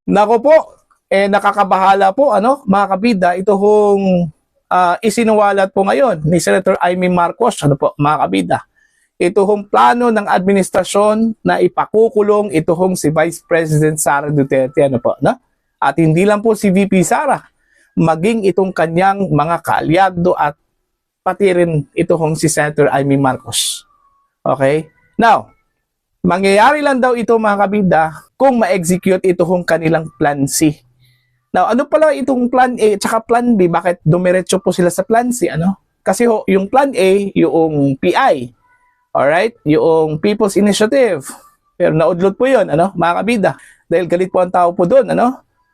Nako po, nakakabahala po, mga kabida, ito hong isinuwalat po ngayon ni Senator Amy Marcos, mga kabida. Ito hong plano ng administrasyon na ipakukulong ito hong si Vice President Sara Duterte, no? At hindi lang po si VP Sara, maging itong kanyang mga kaalyado at pati rin ito hong si Senator Amy Marcos. Okay? Now, mangyayari lang daw ito mga kabida kung ma-execute ito hong kanilang plan C. Now, ano pala itong plan A at saka plan B? Bakit dumiretso po sila sa plan C? Kasi yung plan A, yung PI. Alright? Yung People's Initiative. Pero naudlot po yun, mga kabida. Dahil galit po ang tao po doon,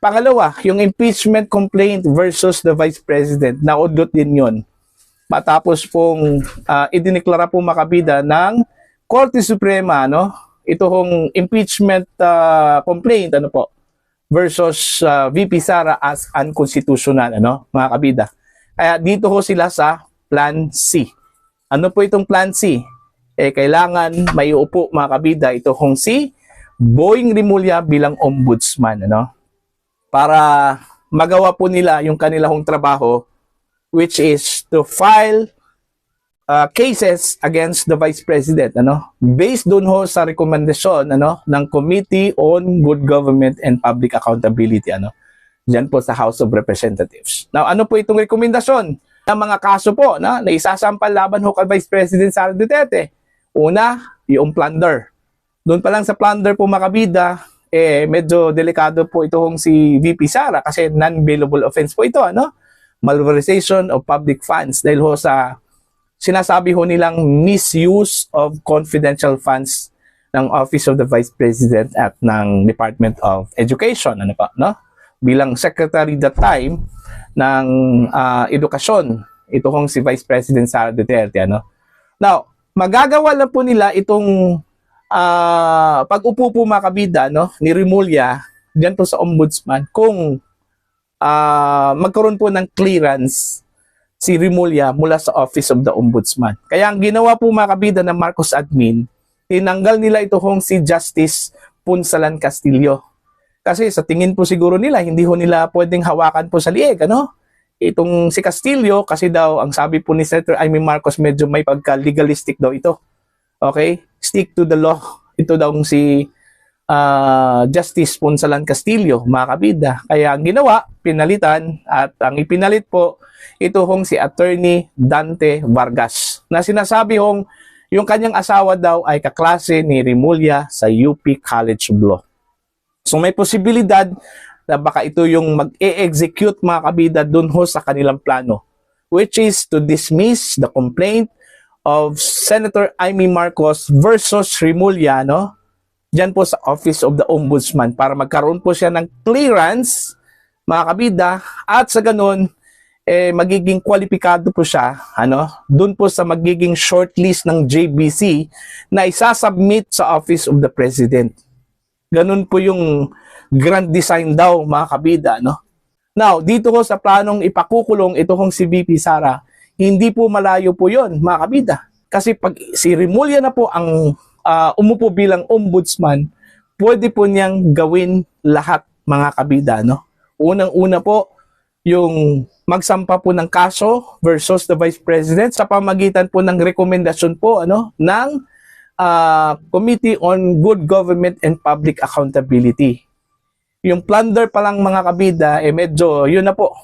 Pangalawa, yung impeachment complaint versus the Vice President. Naudlot din yun. Matapos pong idineklara po mga kabida ng Korte Suprema, ito hong impeachment complaint, versus VP Sara as unconstitutional, mga kabida. Kaya dito ho sila sa Plan C. Ano po itong Plan C? Kailangan may uupo, mga kabida, ito hong si Boying Rimulya bilang ombudsman, para magawa po nila yung kanilang trabaho, which is to file cases against the Vice President, based doon ho sa rekomendasyon, ng Committee on Good Government and Public Accountability, diyan po sa House of Representatives. Now, ano po itong rekomendasyon ng mga kaso po, na isasampal laban ho kay Vice President Sara Duterte? Una, yung plunder. Doon pa lang sa plunder po, mga kabida, medyo delikado po itong si VP Sara kasi non-bailable offense po ito, malversation of public funds dahil ho sa sinasabi ho nilang misuse of confidential funds ng Office of the Vice President at ng Department of Education, bilang secretary that time ng edukasyon, ito hong si Vice President Sara Duterte, Now, magagawa lang po nila itong pag-upo po, mga kabida, ni Rimulya diyan po sa ombudsman kung magkaroon po ng clearance si Rimulya mula sa Office of the Ombudsman. Kaya ang ginawa po, mga kabida, ng Marcos admin, tinanggal nila ito hong si Justice Punsalan Castillo. Kasi sa tingin po siguro nila, hindi ho nila pwedeng hawakan po sa liig, Itong si Castillo, kasi daw, ang sabi po ni Senator Amy Marcos, medyo may pagka-legalistic daw ito. Okay? Stick to the law. Ito daw si Justice Punsalan Castillo, mga kabida. Kaya ang ginawa, pinalitan, at ang ipinalit po, ito hong si Attorney Dante Vargas, na sinasabi hong yung kanyang asawa daw ay kaklase ni Rimulya sa UP College of Law. So may posibilidad na baka ito yung mag-e-execute, mga kabida, dun ho sa kanilang plano, which is to dismiss the complaint of Senator Amy Marcos versus Rimulya, diyan po sa Office of the Ombudsman para magkaroon po siya ng clearance, mga kabida, at sa ganun, magiging kwalipikado po siya, dun po sa magiging shortlist ng JBC na isasubmit sa Office of the President. Ganun po yung grand design daw, mga kabida, Now, dito ko sa planong ipakukulong ito kong si VP Sara, hindi po malayo po yon, mga kabida. Kasi pag si Rimulya na po ang umupo bilang ombudsman, pwede po niyang gawin lahat, mga kabida, Unang-una po, yung magsampa po ng kaso versus the Vice President sa pamagitan po ng rekomendasyon po, ng Committee on Good Government and Public Accountability. Yung plunder pa lang, mga kabida, medyo, yun na po,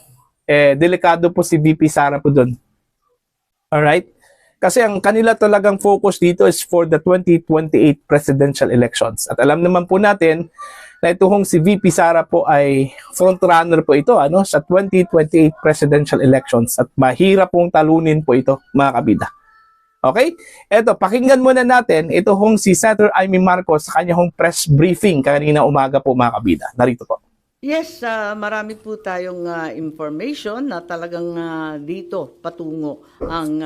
delikado po si VP Sara po doon. Alright? Kasi ang kanila talagang focus dito is for the 2028 presidential elections. At alam naman po natin na ito hong si VP Sara po ay frontrunner po ito, sa 2028 presidential elections. At mahirap pong talunin po ito, mga kabida. Okay? Eto, pakinggan muna natin ito hong si Senator Amy Marcos sa kanyang press briefing kanina umaga po, mga kabida. Narito po. Yes, marami po tayong information na talagang dito patungo ang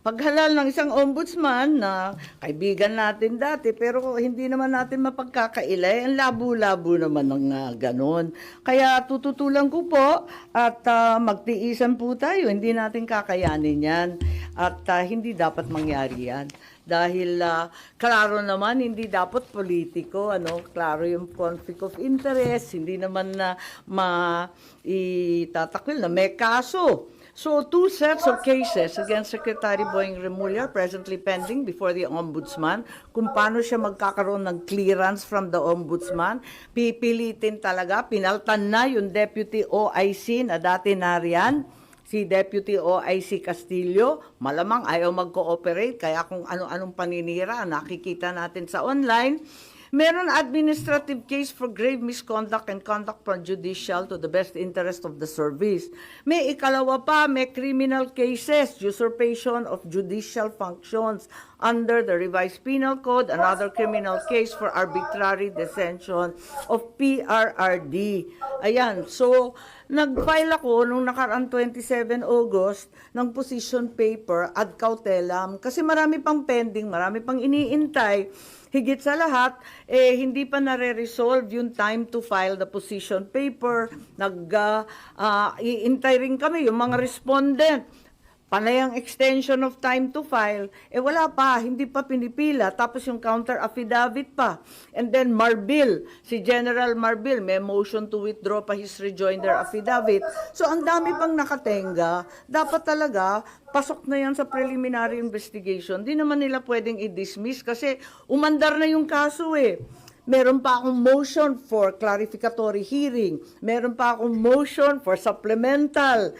paghalal ng isang ombudsman na kaibigan natin dati pero hindi naman natin mapagkakailay. Ang labo-labo naman ng ganon. Kaya tututulan ko po at magtiisan po tayo. Hindi natin kakayanin yan at hindi dapat mangyari yan. dahil klaro naman hindi dapat politiko, klaro yung conflict of interest, hindi naman na itatakwil na may kaso. So, 2 sets of cases against Secretary Boying Remulla presently pending before the Ombudsman. Kung paano siya magkakaroon ng clearance from the Ombudsman, pipilitin talaga, pinaltan na yung Deputy OIC na dati nariyan, si Deputy OIC Castillo, malamang ayaw mag-cooperate, kaya kung ano-anong paninira, nakikita natin sa online. Meron administrative case for grave misconduct and conduct prejudicial to the best interest of the service. May ikalawa pa, may criminal cases, usurpation of judicial functions under the revised penal code, another criminal case for arbitrary detention of PRRD. Ayan, so nag-file ako nung nakaraan 27 August ng position paper ad cautelam kasi marami pang pending, marami pang iniintay. Higit sa lahat, hindi pa nare-resolve yung time to file the position paper. Iintay rin kami yung mga respondent. Panay ang extension of time to file, wala pa, hindi pa pinipila, tapos yung counter affidavit pa. And then Marbil, si General Marbil, may motion to withdraw pa his rejoinder affidavit. So ang dami pang nakatenga, dapat talaga, pasok na yan sa preliminary investigation. Di naman nila pwedeng i-dismiss kasi umandar na yung kaso Meron pa akong motion for clarificatory hearing. Meron pa akong motion for supplemental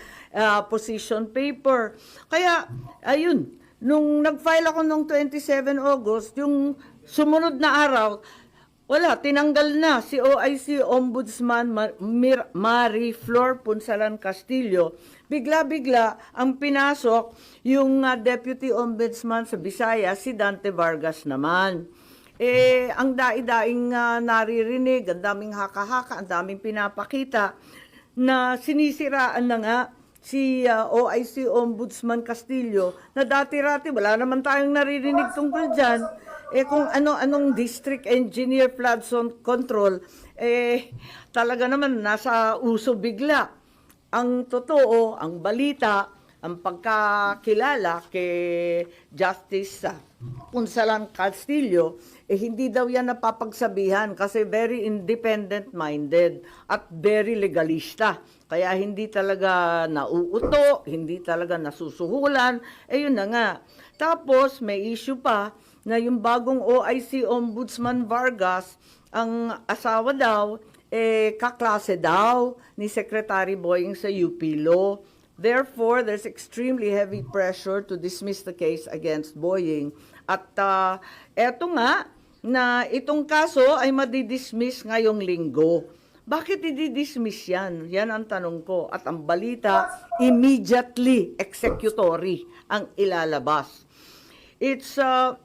position paper. Kaya, ayun, nung nag-file ako nung 27 August, yung sumunod na araw, wala, tinanggal na si OIC Ombudsman Marie Flor Punsalan Castillo. Bigla-bigla ang pinasok yung Deputy Ombudsman sa Visayas, si Dante Vargas naman. Ang daing-daing naririnig, ang daming haka-haka, ang daming pinapakita na sinisiraan na nga si OIC Ombudsman Castillo na dati-rati, wala naman tayong naririnig tungkol dyan. Kung ano-anong district engineer flood zone control, talaga naman nasa uso bigla. Ang totoo, ang balita, ang pagkakilala kay Justice Punsalan Castillo, hindi daw yan napapagsabihan kasi very independent-minded at very legalista. Kaya hindi talaga nauuto, hindi talaga nasusuhulan, yun na nga. Tapos may issue pa na yung bagong OIC Ombudsman Vargas, ang asawa daw, kaklase daw ni Secretary Boying sa UP Law. Therefore, there's extremely heavy pressure to dismiss the case against Boying. At eto nga, na itong kaso ay madidismiss ngayong linggo. Bakit i-dismiss yan? Yan ang tanong ko. At ang balita, immediately executory ang ilalabas. It's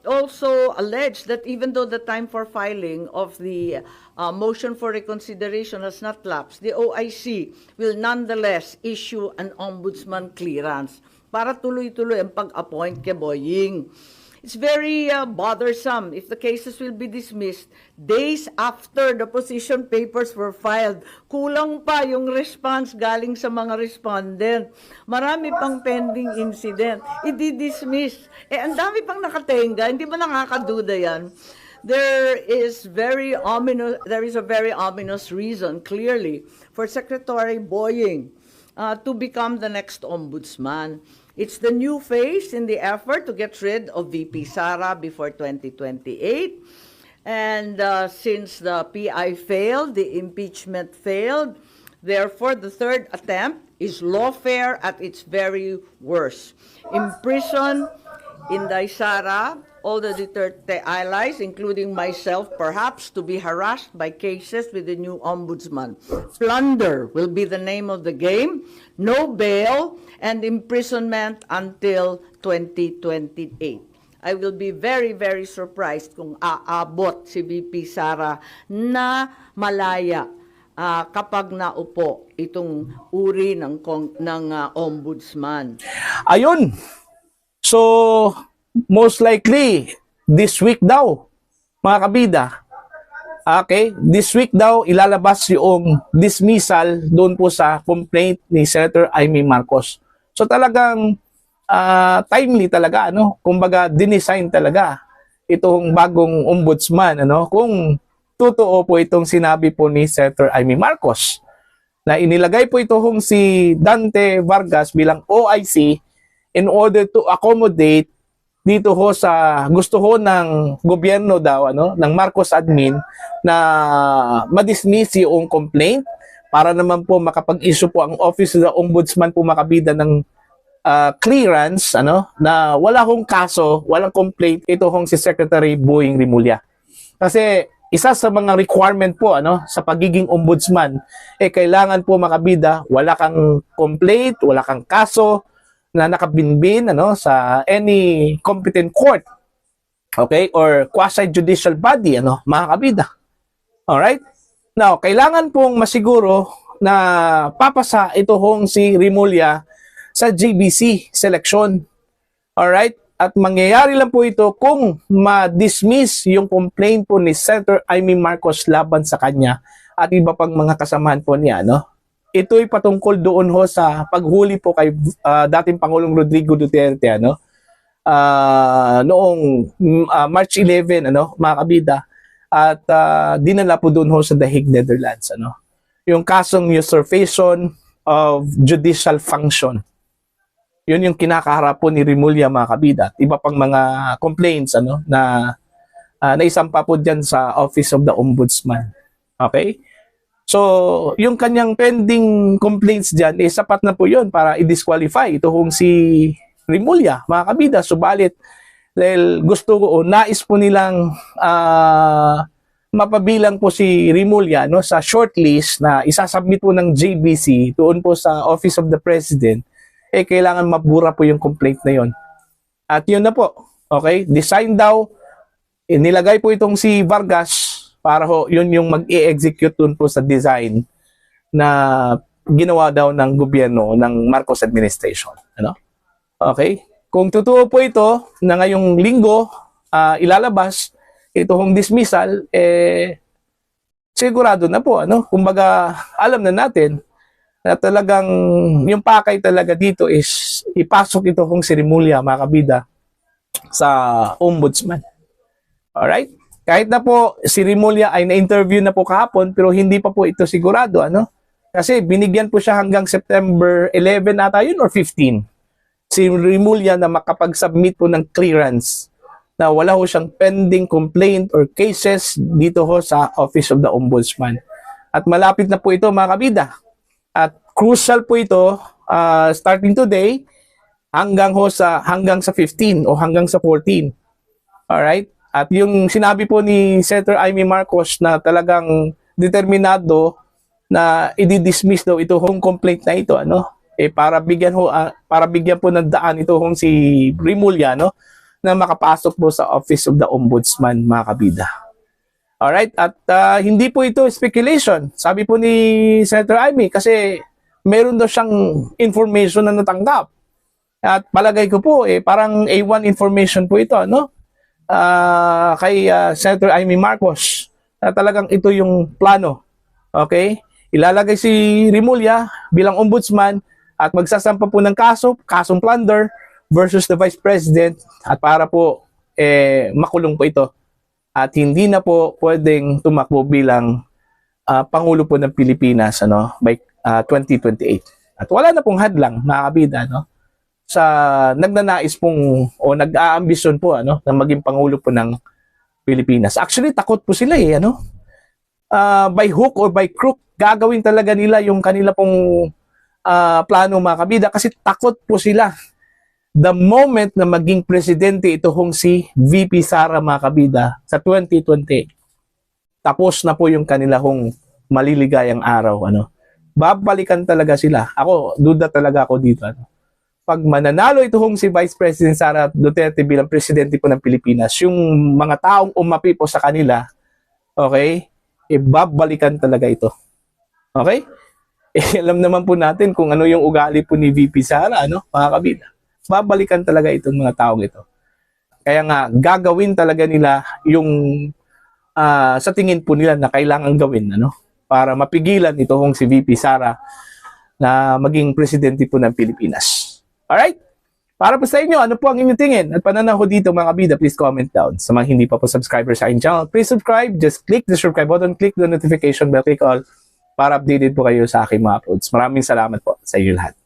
also alleged that even though the time for filing of the motion for reconsideration has not lapsed, the OIC will nonetheless issue an ombudsman clearance para tuloy-tuloy ang pag-appoint kay Boying. It's very bothersome if the cases will be dismissed days after the position papers were filed. Kulang pa yung response galing sa mga respondent. Marami pang pending incident. I-dismiss. Ang dami pang nakatenga. Hindi ba nakakaduda yan? There is a very ominous reason, clearly, for Secretary Boying to become the next ombudsman. It's the new phase in the effort to get rid of VP Sara before 2028. And since the PI failed, the impeachment failed, therefore the third attempt is lawfare at its very worst. Imprison Inday Sara, all the Duterte allies, including myself, perhaps, to be harassed by cases with the new ombudsman. Plunder will be the name of the game, no bail, and imprisonment until 2028. I will be very, very surprised kung aabot si VP Sara na malaya kapag naupo itong uri ng ombudsman. Ayun. So, most likely, this week daw, mga kabida, okay, this week daw ilalabas yung dismissal doon po sa complaint ni Senator Amy Marcos. So talagang timely talaga, ano? Kumbaga, dinesign talaga itong bagong ombudsman, ano? Kung totoo po itong sinabi po ni Senator Amy Marcos na inilagay po itong si Dante Vargas bilang OIC in order to accommodate dito ho sa gusto ho ng gobyerno daw, ano, ng Marcos admin na madismiss yung complaint para naman po makapag-issue po ang Office of the Ombudsman po makabida ng clearance, ano, na wala hong kaso, walang complaint ito hong si Secretary Boying Rimulya. Kasi isa sa mga requirement po, ano, sa pagiging ombudsman, kailangan po makabida, wala kang complaint, wala kang kaso na nakabinbin, ano, sa any competent court, okay, or quasi-judicial body, ano, mga kabida. Alright? Now, kailangan pong masiguro na papasa ito hong si Rimulya sa JBC selection. Alright? At mangyayari lang po ito kung ma-dismiss yung complaint po ni Senator Amy Marcos laban sa kanya at iba pang mga kasamahan po niya, no? Ito'y patungkol doon ho sa paghuli po kay dating Pangulong Rodrigo Duterte, ano? Noong March 11, ano, mga kabida, at dinala po doon ho sa The Hague, Netherlands, ano? Yung kasong usurpation of judicial function. Yun yung kinakaharap po ni Rimulya, mga kabida. At iba pang mga complaints, ano, na naisampa po dyan sa Office of the Ombudsman. Okay? So, yung kanyang pending complaints dyan, sapat na po yun para i-disqualify ito kung si Rimulya, mga kabida. Subalit, dahil gusto ko o nais po nilang mapabilang po si Rimulya, no, sa shortlist na isasubmit po ng JBC doon po sa Office of the President, kailangan mabura po yung complaint na yon. At yun na po, okay? Design daw, nilagay po itong si Vargas para ho, yun yung mag-i-execute dun po sa design na ginawa daw ng gobyerno ng Marcos administration. Ano? Okay? Kung totoo po ito, na ngayong linggo, ilalabas, ito hong dismissal, sigurado na po. Ano? Kumbaga, alam na natin na talagang yung pakay talaga dito is ipasok ito hong si Rimulya, mga kabida, sa ombudsman. Alright? Kahit na po si Rimulya ay na-interview na po kahapon pero hindi pa po ito sigurado, ano? Kasi binigyan po siya hanggang September 11 ata yun or 15. Si Rimulya na makapag-submit po ng clearance na wala ho siyang pending complaint or cases dito ho sa Office of the Ombudsman. At malapit na po ito, mga kabida. At crucial po ito starting today hanggang sa 15 o hanggang sa 14. Alright? At yung sinabi po ni Senator Amy Marcos na talagang determinado na i-dismiss daw ito hong complaint na ito, ano? Para bigyan po ng daan ito hong si Rimulya, no, na makapasok po sa Office of the Ombudsman, mga kabida. Alright? At hindi po ito speculation. Sabi po ni Senator Amy kasi meron daw siyang information na natanggap. At palagay ko po, parang A1 information po ito, no? Kay Senator Amy Marcos na talagang ito yung plano. Okay? Ilalagay si Rimulya bilang ombudsman at magsasampa po ng kasong plunder versus the Vice President at para po makulong po ito. At hindi na po pwedeng tumakbo bilang Pangulo po ng Pilipinas, ano, by 2028. At wala na pong hadlang, mga kabida, no, sa nagnanais pong o nag-aambisyon po, ano, na maging Pangulo po ng Pilipinas. Actually, takot po sila, ano, by hook or by crook, gagawin talaga nila yung kanila pong plano, mga kabida, kasi takot po sila. The moment na maging presidente ito hong si VP Sara, mga kabida, sa 2028, tapos na po yung kanila hong maliligayang araw, ano. Babalikan talaga sila. Ako, duda talaga ako dito, ano. Pag mananalo ito hong si Vice President Sara Duterte bilang presidente po ng Pilipinas, yung mga taong umapi po sa kanila, okay, babalikan talaga ito. Okay? Alam naman po natin kung ano yung ugali po ni VP Sara, ano, mga kabida. Babalikan talaga itong mga taong ito. Kaya nga, gagawin talaga nila yung sa tingin po nila na kailangan gawin, ano, para mapigilan ito hong si VP Sara na maging presidente po ng Pilipinas. Alright? Para po sa inyo, ano po ang inyong tingin at pananaw ko dito mga kabida, please comment down. Sa mga hindi pa po subscriber sa aking channel, please subscribe. Just click the subscribe button, click the notification bell, click all para updated po kayo sa aking mga uploads. Maraming salamat po sa inyo lahat.